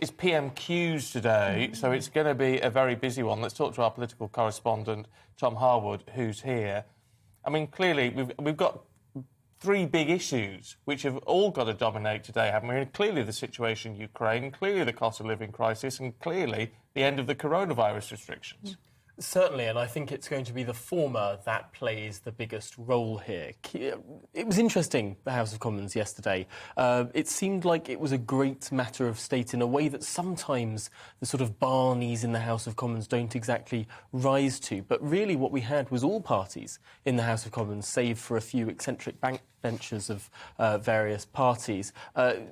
It's PMQs today, so it's going to be a very busy one. Let's talk to our political correspondent, Tom Harwood, who's here. I mean, clearly, we've got three big issues which have all got to dominate today, haven't we? And clearly the situation in Ukraine, clearly the cost of living crisis, and clearly the end of the coronavirus restrictions. Certainly, and I think it's going to be the former that plays the biggest role here. It was interesting, the House of Commons yesterday. It seemed like it was a great matter of state in a way that sometimes the sort of Barneys in the House of Commons don't exactly rise to. But really what we had was all parties in the House of Commons, save for a few eccentric backbenchers of various parties,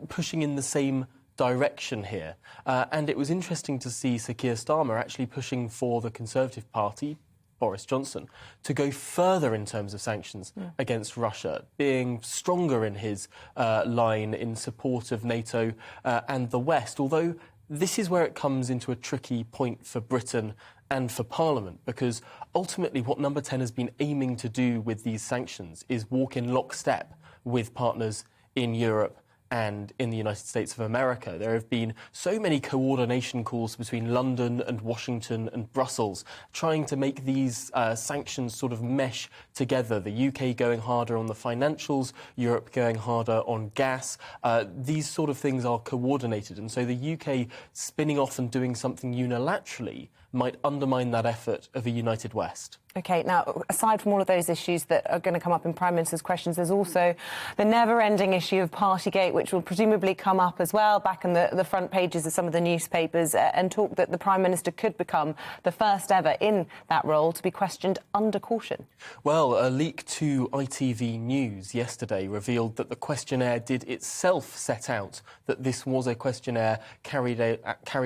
pushing in the same direction here. And it was interesting to see Sir Keir Starmer actually pushing for the Conservative Party, Boris Johnson, to go further in terms of sanctions against Russia, being stronger in his line in support of NATO and the West, although this is where it comes into a tricky point for Britain and for Parliament, because ultimately what Number 10 has been aiming to do with these sanctions is walk in lockstep with partners in Europe and in the United States of America. There have been so many coordination calls between London and Washington and Brussels, trying to make these sanctions sort of mesh together. The UK going harder on the financials, Europe going harder on gas. These sort of things are coordinated, and so the UK spinning off and doing something unilaterally might undermine that effort of a united West. OK, now, aside from all of those issues that are going to come up in Prime Minister's questions, there's also the never-ending issue of Partygate, which will presumably come up as well, back in the front pages of some of the newspapers, and talk that the Prime Minister could become the first ever in that role to be questioned under caution. Well, a leak to ITV News yesterday revealed that the questionnaire did itself set out that this was a questionnaire carried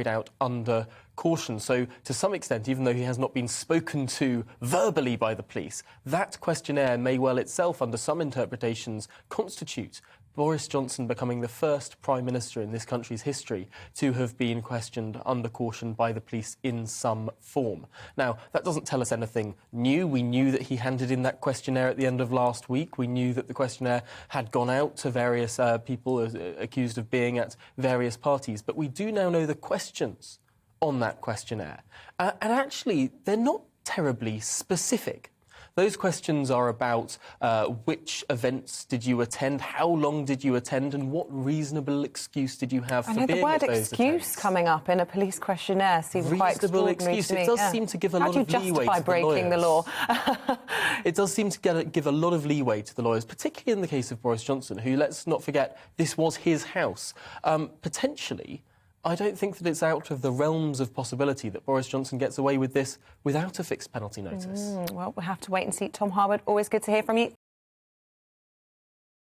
out under caution. So, to some extent, even though he has not been spoken to verbally by the police, that questionnaire may well itself, under some interpretations, constitute Boris Johnson becoming the first Prime Minister in this country's history to have been questioned under caution by the police in some form. Now, that doesn't tell us anything new. We knew that he handed in that questionnaire at the end of last week. We knew that the questionnaire had gone out to various people accused of being at various parties. But we do now know the questions on that questionnaire. And actually, they're not terribly specific. Those questions are about which events did you attend, how long did you attend, and what reasonable excuse did you have for being at those events. The word excuse coming up in a police questionnaire seems quite extraordinary excuse. To me. It does seem to give a lot of leeway to the lawyers. How do you justify breaking the law? It does seem to give a lot of leeway to the lawyers, particularly in the case of Boris Johnson, who, let's not forget, this was his house. Potentially, I don't think that it's out of the realms of possibility that Boris Johnson gets away with this without a fixed penalty notice. Well, we'll have to wait and see. Tom Harwood, always good to hear from you.